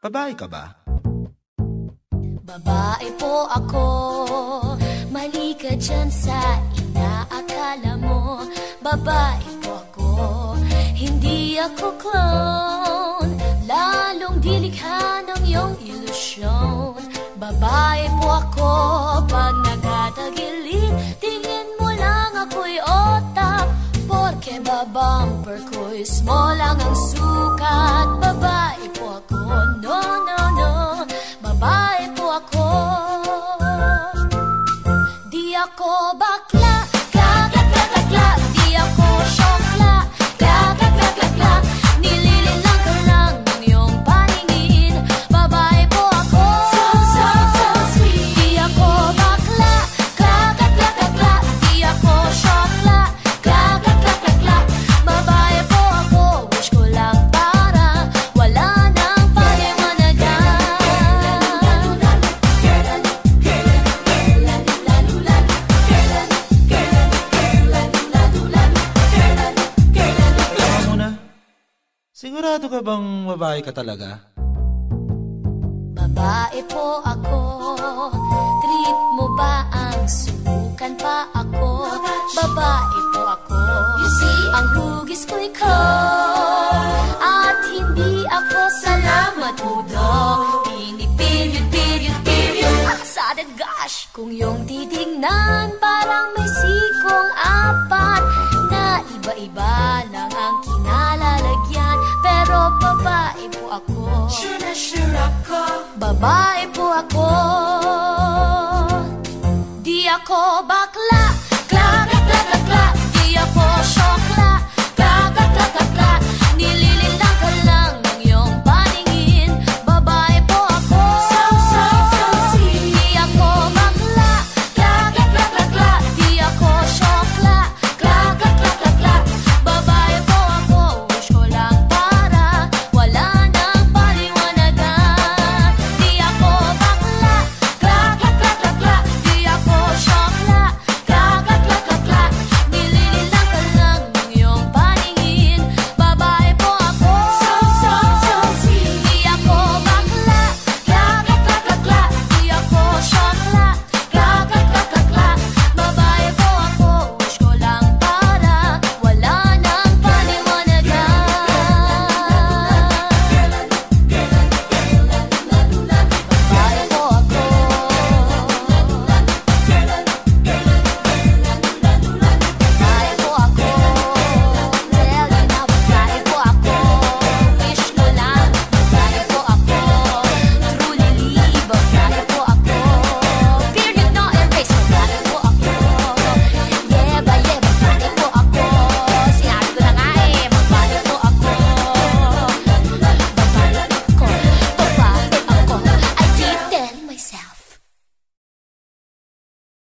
Babae ka ba? Babae po ako, mali ka dyan sa inaakala mo. Babae po ako, hindi ako clown, lalong dilikha ng iyong ilusyon. Babae po ako, pag nagtatagilid, tingin mo lang ako'y otak, porke babumper ko'y small lang ang sukat. Babae po ako, no, no, no, babae po ako. Di ako bakla, kla, kla, kla, kla, kla. Di ako syokla, kla, kla, kla, kla, kla. Nilililang ka lang ng iyong paningin. Babae po ako, so, so, so sweet. Di ako bakla, kla, kla, kla, kla, kla. Di ako syokla, kla, kla, kla, kla, kla. Babae po ako, wish ko lang para wala nang paliwanagan. Tama muna. Sigurado ka bang babae ka talaga? Babae po ako, trip mo ba ang subukan pa ako? Babae po ako, ang hugis ko'y cold, at hindi ako salamat udo. Piniperiod, period, period, excited gosh. Kung yung titignan, parang may sikong apat na iba-iba lang ang kinalalagyan. Pero babae po ako, sure na sure ako, babae po ako. Di ako bakla, kla, kla, kla, kla, kla.